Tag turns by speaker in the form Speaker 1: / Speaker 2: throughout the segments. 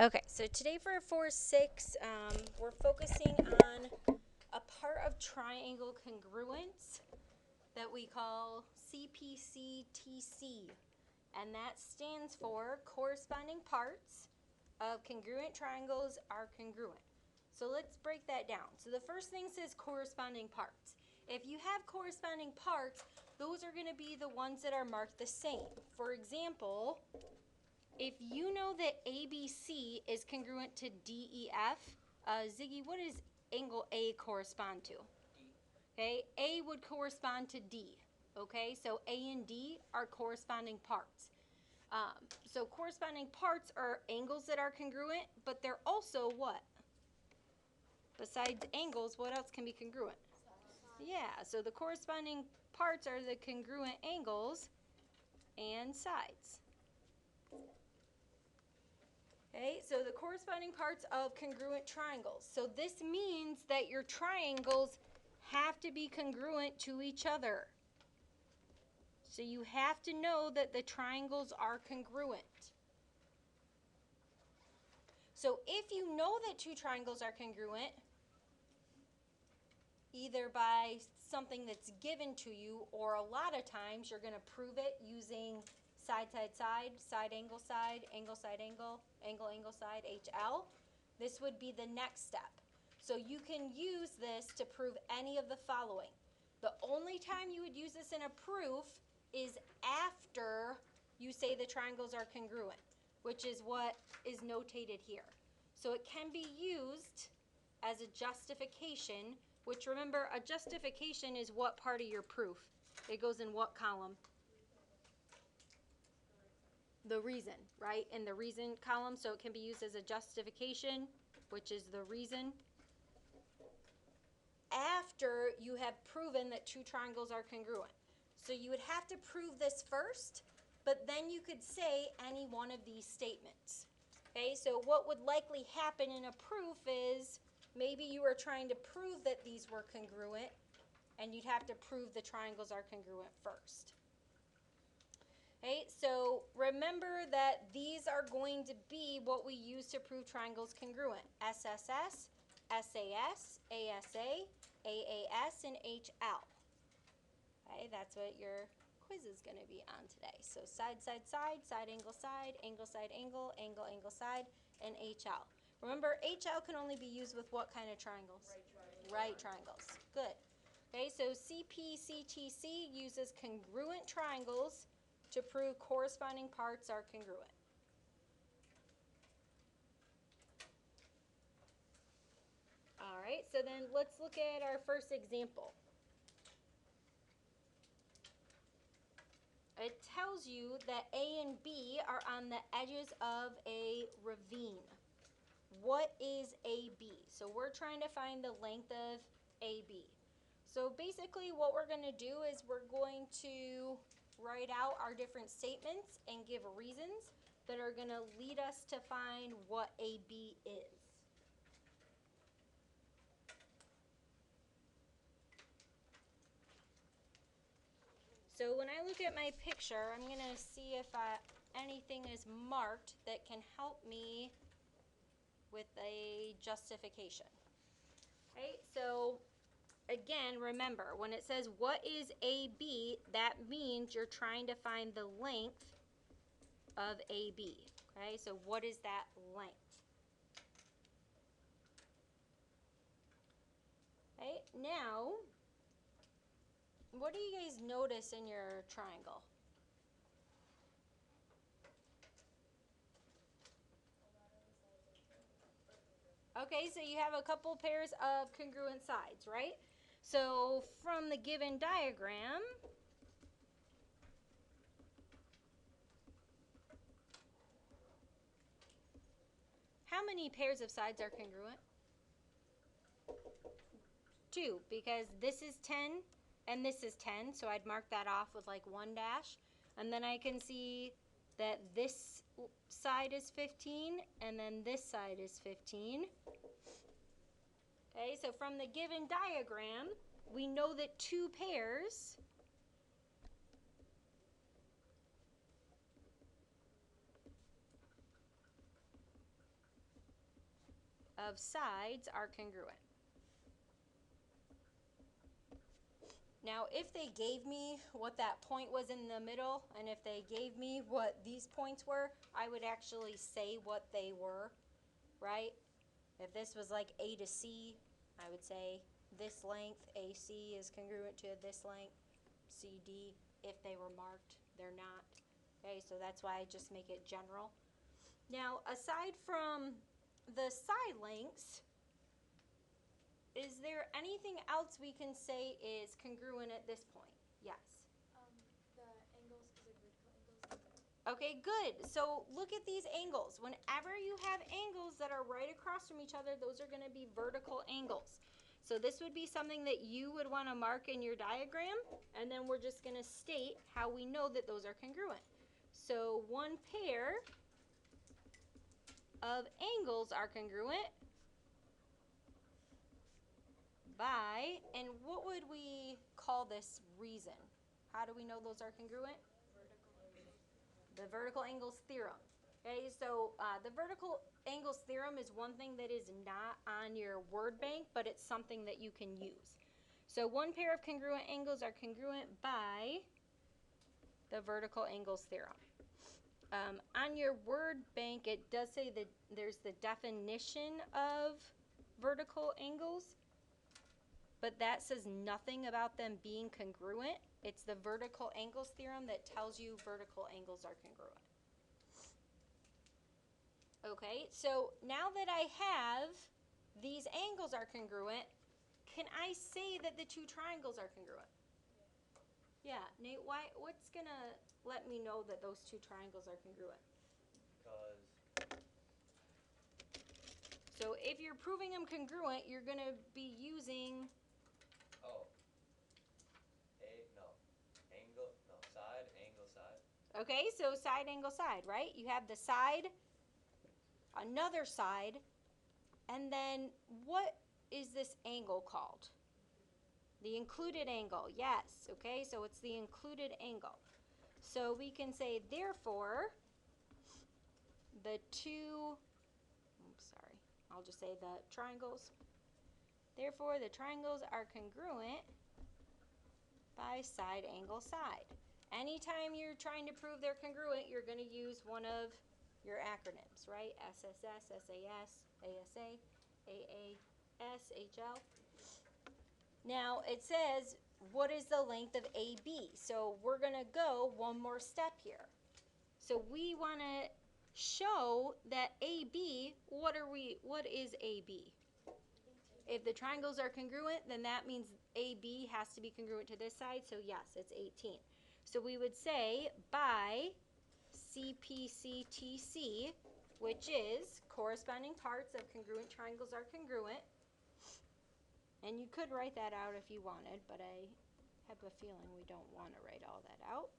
Speaker 1: Okay, so today for 4-6, we're focusing on a part of triangle congruence that we call Cpctc, and that stands for corresponding parts of congruent triangles are congruent. So let's break that down. So the first thing says corresponding parts. If you have corresponding parts, those are going to be the ones that are marked the same. For example, if you know that ABC is congruent to DEF, Ziggy, what does angle A correspond to? Okay, A would correspond to D. Okay, so A and D are corresponding parts. So corresponding parts are angles that are congruent, but they're also what? Besides angles, what else can be congruent? Yeah, so the corresponding parts are the congruent angles and sides. Okay, so the corresponding parts of congruent triangles. So this means that your triangles have to be congruent to each other. So you have to know that the triangles are congruent. So if you know that two triangles are congruent, either by something that's given to you, or a lot of times you're going to prove it using side, side, side, side, angle, angle, angle, side, HL. This would be the next step. So you can use this to prove any of the following. The only time you would use this in a proof is after you say the triangles are congruent, which is what is notated here. So it can be used as a justification, which, remember, a justification is what part of your proof? It goes in what column? The reason, right? In the reason column, so it can be used as a justification, which is the reason, after you have proven that two triangles are congruent. So you would have to prove this first, but then you could say any one of these statements. Okay, so what would likely happen in a proof is maybe you were trying to prove that these were congruent, and you'd have to prove the triangles are congruent first. Okay, so remember that these are going to be what we use to prove triangles congruent. SSS, SAS, ASA, AAS, and HL. Okay, that's what your quiz is going to be on today. So side, side, side, side, angle, angle, angle, side, and HL. Remember, HL can only be used with what kind of triangles? Right triangles. Good. Okay, so Cpctc uses congruent triangles to prove corresponding parts are congruent. All right, so then let's look at our first example. It tells you that A and B are on the edges of a ravine. What is AB? So we're trying to find the length of AB. So basically what we're going to do is we're going to write out our different statements and give reasons that are going to lead us to find what AB is. So when I look at my picture, I'm going to see if anything is marked that can help me with a justification. Okay, so again, remember, when it says what is AB, that means you're trying to find the length of AB. Okay, so what is that length? Okay, now, what do you guys notice in your triangle? Okay, so you have a couple pairs of congruent sides, right? So from the given diagram, how many pairs of sides are congruent? 2, because this is 10 and this is 10, so I'd mark that off with like 1 dash. And then I can see that this side is 15 and then this side is 15. Okay, so from the given diagram, we know that 2 pairs of sides are congruent. Now, if they gave me what that point was in the middle, and if they gave me what these points were, I would actually say what they were, right? If this was like A to C, I would say this length, AC, is congruent to this length, CD. If they were marked, they're not. Okay, so that's why I just make it general. Now, aside from the side lengths, is there anything else we can say is congruent at this point? Yes.
Speaker 2: The angles, because they're vertical angles.
Speaker 1: Okay, good. So look at these angles. Whenever you have angles that are right across from each other, those are going to be vertical angles. So this would be something that you would want to mark in your diagram, and then we're just going to state how we know that those are congruent. So one pair of angles are congruent by, and what would we call this reason? How do we know those are congruent? The vertical angles theorem. Okay, so the vertical angles theorem is one thing that is not on your word bank, but it's something that you can use. So one pair of congruent angles are congruent by the vertical angles theorem. On your word bank, it does say that there's the definition of vertical angles, but that says nothing about them being congruent. It's the vertical angles theorem that tells you vertical angles are congruent. Okay, so now that I have these angles are congruent, can I say that the two triangles are congruent? Yeah, Nate, what's gonna let me know that those two triangles are congruent?
Speaker 3: Because
Speaker 1: So if you're proving them congruent, you're gonna be using
Speaker 3: side, angle, side.
Speaker 1: okay, so side, angle, side, right? You have the side, another side, and then what is this angle called? The included angle, yes, okay, so it's the included angle. So we can say, therefore, I'll just say the triangles. Therefore, the triangles are congruent by side, angle, side. Anytime you're trying to prove they're congruent, you're going to use one of your acronyms, right? SSS, SAS, ASA, AAS, HL. Now, it says, what is the length of AB? So we're going to go one more step here. So we want to show that AB, what is AB? 18. If the triangles are congruent, then that means AB has to be congruent to this side, so yes, it's 18. So we would say by Cpctc, which is corresponding parts of congruent triangles are congruent. And you could write that out if you wanted, but I have a feeling we don't want to write all that out.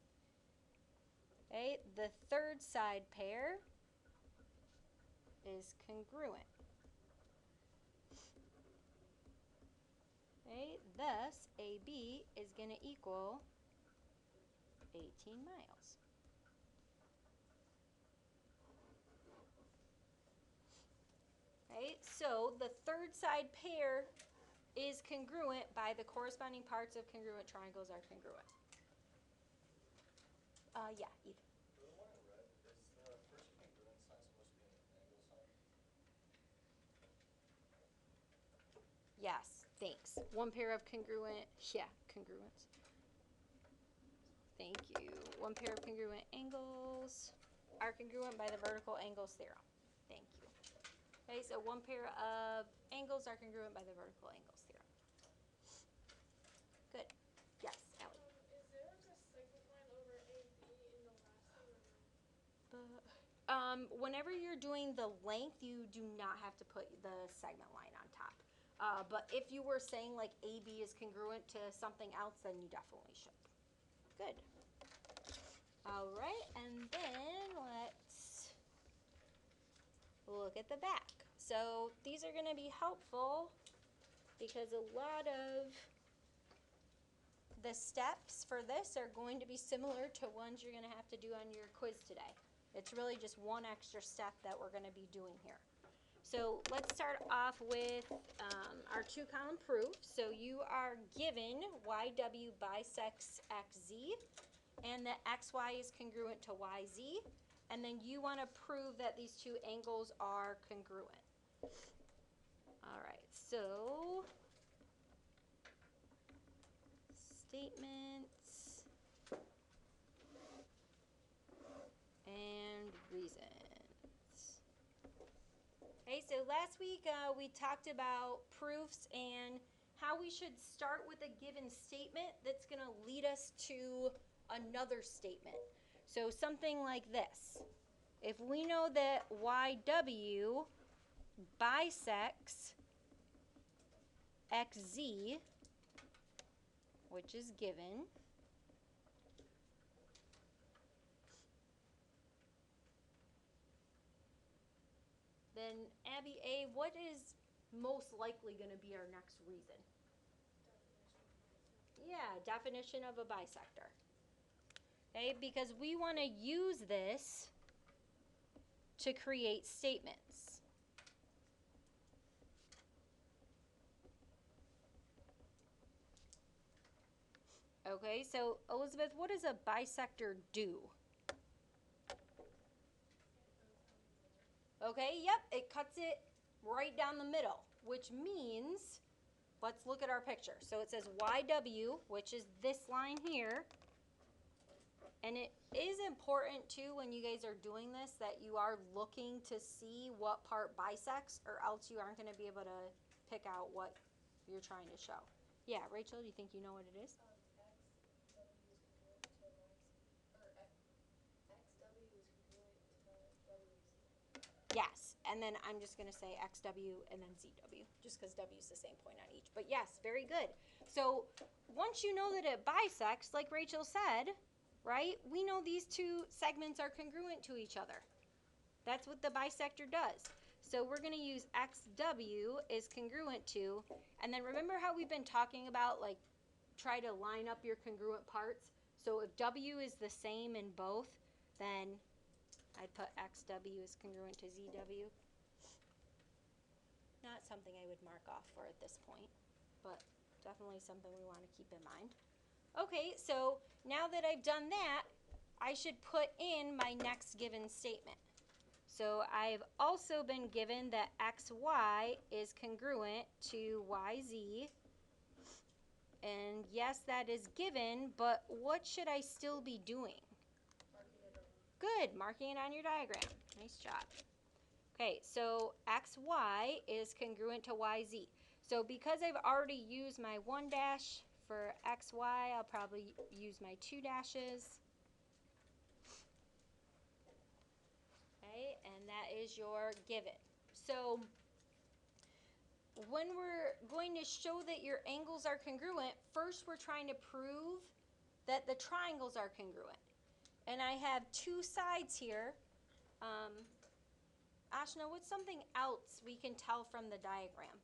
Speaker 1: Okay, the third side pair is congruent. Okay, thus AB is going to equal 18 miles. Okay, so the third side pair is congruent by the corresponding parts of congruent triangles are congruent. Yeah, Ethan.
Speaker 4: For the one in red, is the first congruent sign supposed to be an angle sign?
Speaker 1: Yes, thanks. One pair of congruent, congruence. Thank you. One pair of congruent angles are congruent by the vertical angles theorem. Thank you. Okay, so one pair of angles are congruent by the vertical angles theorem. Good. Yes, Allie.
Speaker 2: Is there like a segment line over AB in the last thing or no?
Speaker 1: Whenever you're doing the length, you do not have to put the segment line on top. But if you were saying like AB is congruent to something else, then you definitely should. Good. All right, and then let's look at the back. So these are going to be helpful because a lot of the steps for this are going to be similar to ones you're going to have to do on your quiz today. It's really just one extra step that we're going to be doing here. So let's start off with our two-column proof. So you are given YW bisects XZ, and that XY is congruent to YZ, and then you want to prove that these two angles are congruent. All right, so statements and reasons. Okay, so last week we talked about proofs and how we should start with a given statement that's going to lead us to another statement. So something like this. If we know that YW bisects XZ, which is given, then Abby A, what is most likely going to be our next reason? Yeah, definition of a bisector. Okay, because we want to use this to create statements. Okay, so Elizabeth, what does a bisector do? Okay, yep, it cuts it right down the middle, which means, let's look at our picture. So it says YW, which is this line here. And it is important too when you guys are doing this that you are looking to see what part bisects, or else you aren't going to be able to pick out what you're trying to show. Yeah, Rachel, do you think you know what it is? Yes, and then I'm just going to say XW and then ZW, just because W is the same point on each. But yes, very good. So once you know that it bisects, like Rachel said, right, we know these two segments are congruent to each other. That's what the bisector does. So we're going to use XW is congruent to, and then remember how we've been talking about, like, try to line up your congruent parts? So if W is the same in both, then I'd put XW is congruent to ZW. Not something I would mark off for at this point, but definitely something we want to keep in mind. Okay, so now that I've done that, I should put in my next given statement. So I've also been given that XY is congruent to YZ. And yes, that is given, but what should I still be doing? Good, marking it on your diagram. Nice job. Okay, so XY is congruent to YZ. So because I've already used my 1 dash for XY, I'll probably use my 2 dashes. Okay, and that is your given. So when we're going to show that your angles are congruent, first we're trying to prove that the triangles are congruent. And I have two sides here. Ashna, what's something else we can tell from the diagram?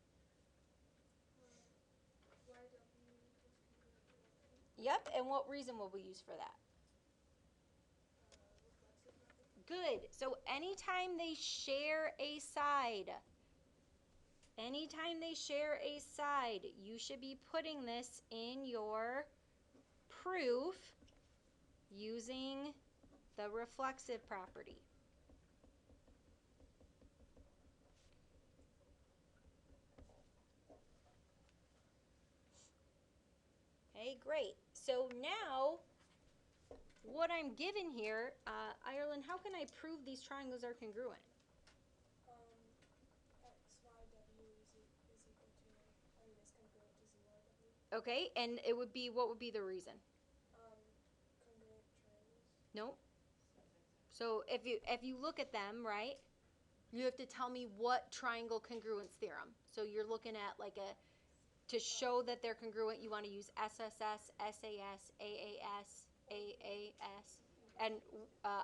Speaker 1: Yep, and what reason will we use for that? Good. So anytime they share a side, you should be putting this in your proof using the reflexive property. Okay, great. So now, what I'm given here, Ireland, how can I prove these triangles are congruent? Okay, and it would be, what would be the reason?
Speaker 2: Congruent triangles.
Speaker 1: Nope. So if you look at them, right, you have to tell me what triangle congruence theorem. So you're looking at like to show that they're congruent, you want to use SSS, SAS, AAS, AAS. And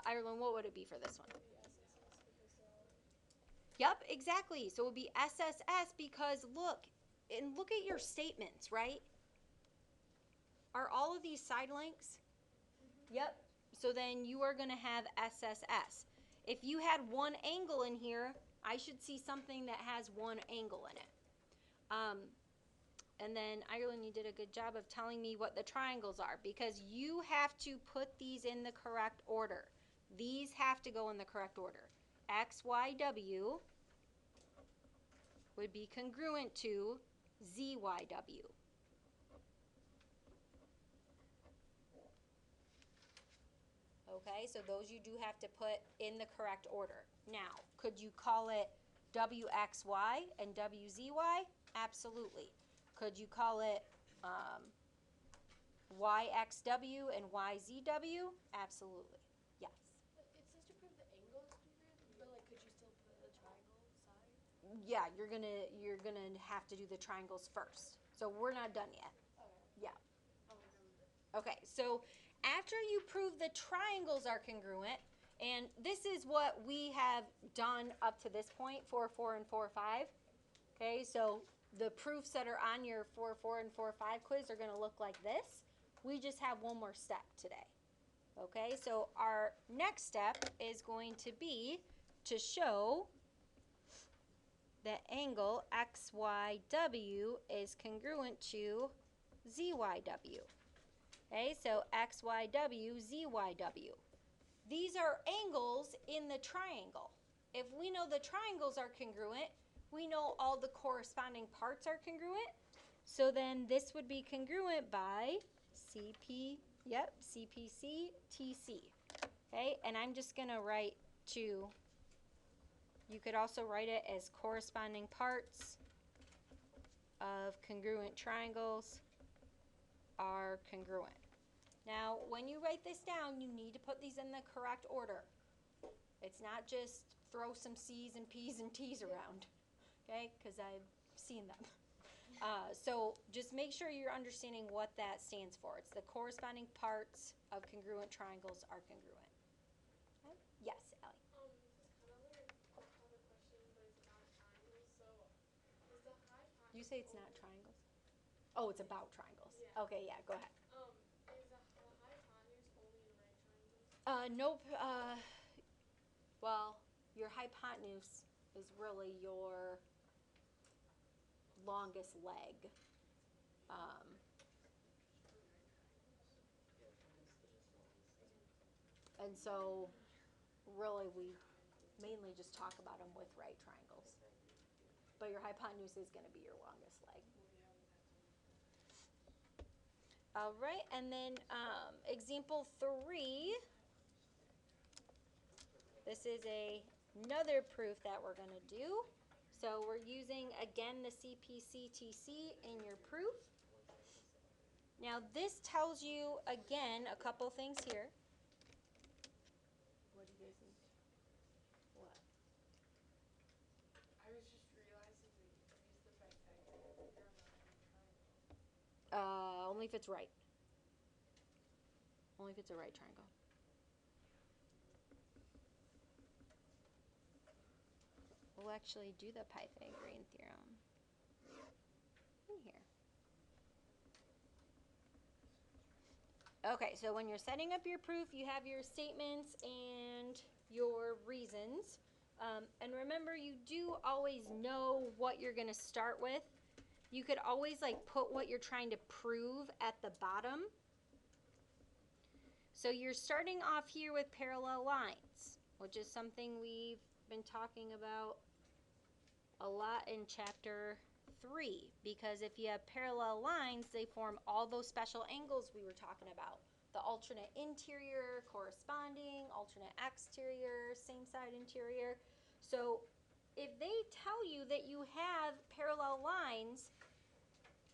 Speaker 1: Ireland, what would it be for this one? Yep, exactly. So it would be SSS because look at your statements, right? Are all of these side lengths? Yep. So then you are going to have SSS. If you had one angle in here, I should see something that has one angle in it. And then Ireland, you did a good job of telling me what the triangles are, because you have to put these in the correct order. These have to go in the correct order. X, Y, W would be congruent to Z, Y, W. Okay, so those you do have to put in the correct order. Now, could you call it WXY and WZY? Absolutely. Could you call it YXW and YZW? Absolutely. Yes.
Speaker 2: It says to prove the angle is congruent, but like, could you still put the triangle side?
Speaker 1: Yeah, you're gonna have to do the triangles first. So we're not done yet.
Speaker 2: Okay.
Speaker 1: Yeah.
Speaker 2: I'll remember that.
Speaker 1: Okay, so after you prove the triangles are congruent, and this is what we have done up to this point, 4-4 and 4-5. Okay, so the proofs that are on your 4-4 and 4-5 quiz are going to look like this. We just have one more step today. Okay, so our next step is going to be to show that angle XYW is congruent to ZYW. Okay, so XYW, ZYW. These are angles in the triangle. If we know the triangles are congruent, we know all the corresponding parts are congruent. So then this would be congruent by Cpctc. Okay, and I'm just going to write 2. You could also write it as corresponding parts of congruent triangles are congruent. Now, when you write this down, you need to put these in the correct order. It's not just throw some C's and P's and T's around, okay? Because I've seen them. So just make sure you're understanding what that stands for. It's the corresponding parts of congruent triangles are congruent. Okay? Yes, Allie.
Speaker 2: This is kind of like a question, but it's about triangles. So, is the hypotenuse?
Speaker 1: You say it's not triangles? Oh, it's about triangles.
Speaker 2: Yeah.
Speaker 1: Okay, yeah, go ahead.
Speaker 2: Is the hypotenuse only in right triangles?
Speaker 1: Nope. Well, your hypotenuse is really your longest leg. And so, really, we mainly just talk about them with right triangles. But your hypotenuse is going to be your longest leg. All right, and then example 3. This is another proof that we're going to do. So we're using, again, the Cpctc in your proof. Now this tells you, again, a couple things here. What do you guys think? What?
Speaker 2: I was just realizing we use the Pythagorean theorem on any triangle.
Speaker 1: Only if it's right. Only if it's a right triangle. We'll actually do the Pythagorean theorem in here. Okay, so when you're setting up your proof, you have your statements and your reasons. And remember, you do always know what you're going to start with. You could always put what you're trying to prove at the bottom. So you're starting off here with parallel lines, which is something we've been talking about a lot in chapter 3, because if you have parallel lines, they form all those special angles we were talking about. The alternate interior, corresponding, alternate exterior, same side interior. So if they tell you that you have parallel lines,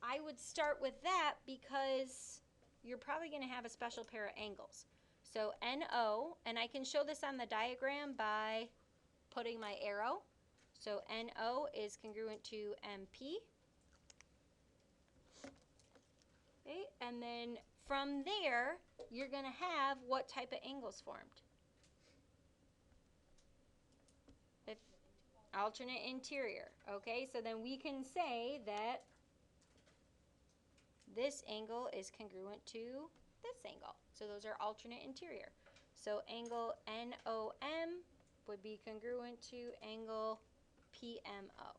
Speaker 1: I would start with that because you're probably going to have a special pair of angles. So NO, and I can show this on the diagram by putting my arrow. So NO is congruent to MP. Okay, and then from there, you're going to have what type of angles formed? Alternate interior. Okay, so then we can say that this angle is congruent to this angle. So those are alternate interior. So angle NOM would be congruent to angle PMO.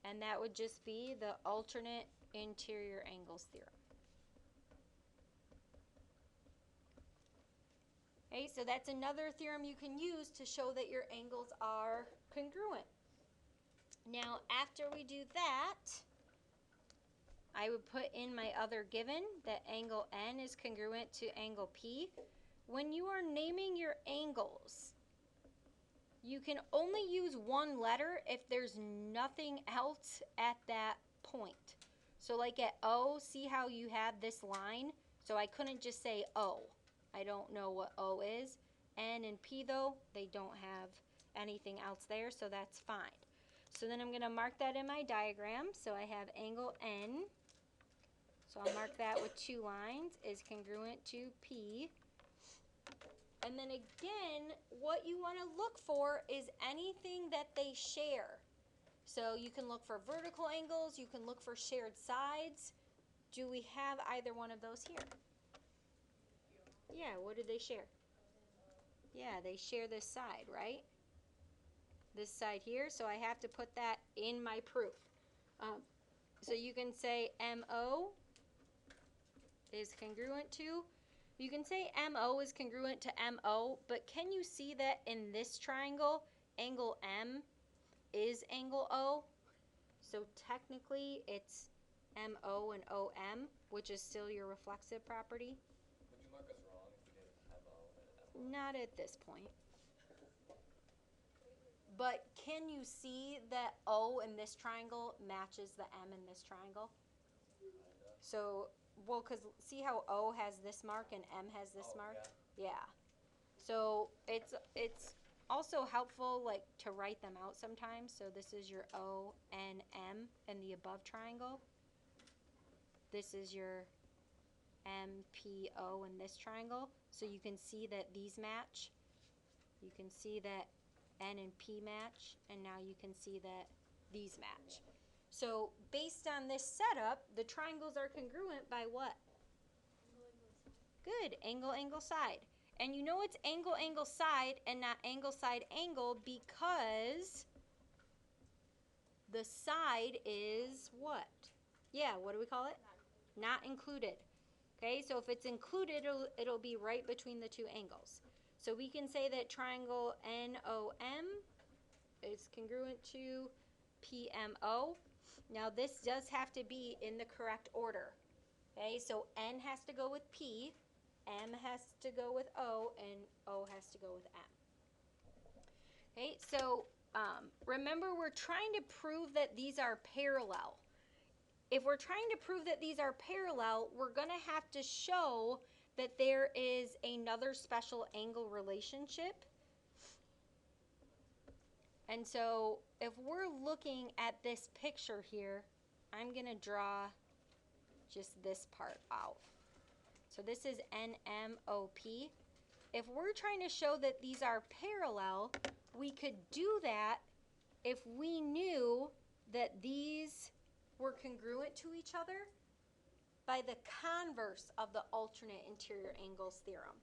Speaker 1: And that would just be the alternate interior angles theorem. Okay, so that's another theorem you can use to show that your angles are congruent. Now, after we do that, I would put in my other given that angle N is congruent to angle P. When you are naming your angles, you can only use one letter if there's nothing else at that point. So like at O, see how you have this line? So I couldn't just say O. I don't know what O is. N and P though, they don't have anything else there, so that's fine. So then I'm going to mark that in my diagram. So I have angle N. So I'll mark that with 2 lines, is congruent to P. And then again, what you want to look for is anything that they share. So you can look for vertical angles, you can look for shared sides. Do we have either one of those here? Yeah, what do they share? Yeah, they share this side, right? This side here, so I have to put that in my proof. So you can say MO is congruent to, you can say MO is congruent to MO, but can you see that in this triangle, angle M is angle O? So technically it's MO and OM, which is still your reflexive property.
Speaker 3: Would you mark us wrong if we did MO and MO?
Speaker 1: Not at this point. But can you see that O in this triangle matches the M in this triangle?
Speaker 3: Kinda.
Speaker 1: So, well, because see how O has this mark and M has this
Speaker 3: Oh,
Speaker 1: mark?
Speaker 3: yeah.
Speaker 1: Yeah. So it's also helpful like to write them out sometimes. So this is your O, N, M in the above triangle. This is your M, P, O in this triangle. So you can see that these match. You can see that N and P match, and now you can see that these match. So based on this setup, the triangles are congruent by what? Good, angle, angle, side. And you know it's angle, angle, side and not angle, side, angle because the side is what? Yeah, what do we call it? Not included. Okay, so if it's included, it'll be right between the two angles. So we can say that triangle NOM is congruent to PMO. Now this does have to be in the correct order. Okay, so N has to go with P, M has to go with O, and O has to go with M. Okay, so remember we're trying to prove that these are parallel. If we're trying to prove that these are parallel, we're going to have to show that there is another special angle relationship. And so if we're looking at this picture here, I'm going to draw just this part out. So this is NMOP. If we're trying to show that these are parallel, we could do that if we knew that these were congruent to each other by the converse of the alternate interior angles theorem.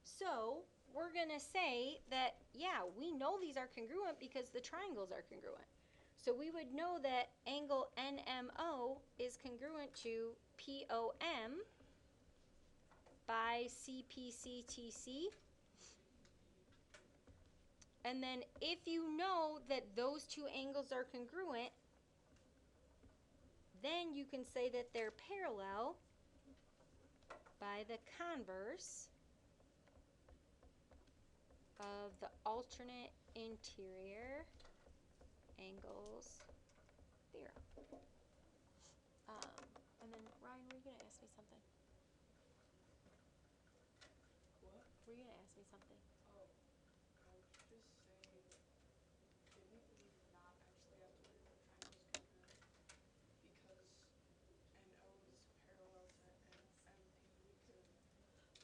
Speaker 1: So we're going to say that, yeah, we know these are congruent because the triangles are congruent. So we would know that angle NMO is congruent to POM by Cpctc. And then if you know that those two angles are congruent, then you can say that they're parallel by the converse of the alternate interior angles theorem. And then, Ryan, were you going to ask me something?
Speaker 2: What?
Speaker 1: Were you going to ask me something?
Speaker 2: Oh, I was just saying, didn't we not actually have to prove the triangle's congruent? Because NO is parallel to NMP, we could,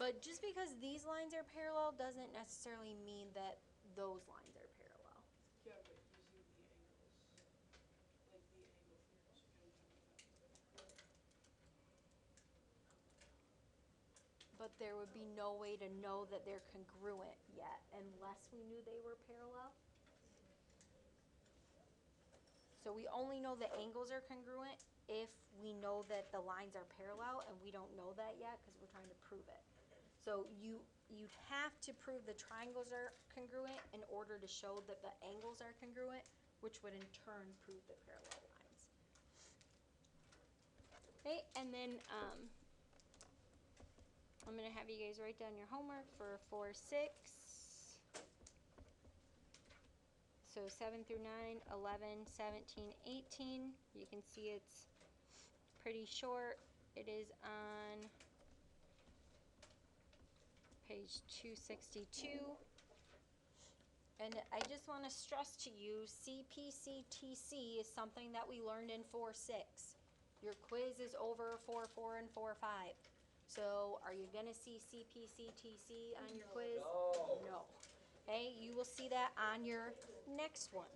Speaker 1: But just because these lines are parallel doesn't necessarily mean that those lines are parallel.
Speaker 2: yeah, but using the angles, like the angle theorems, we could have done that.
Speaker 1: But there would be no way to know that they're congruent yet unless we knew they were parallel. So we only know the angles are congruent if we know that the lines are parallel, and we don't know that yet because we're trying to prove it. So you'd have to prove the triangles are congruent in order to show that the angles are congruent, which would in turn prove the parallel lines. Okay, and then I'm going to have you guys write down your homework for 4, 6. So 7 through 9, 11, 17, 18. You can see it's pretty short. It is on page 262. And I just want to stress to you, Cpctc is something that we learned in 4, 6. Your quiz is over 4, 4, and 4, 5. So are you going to see Cpctc on your quiz?
Speaker 3: No.
Speaker 1: No. Okay, you will see that on your next one.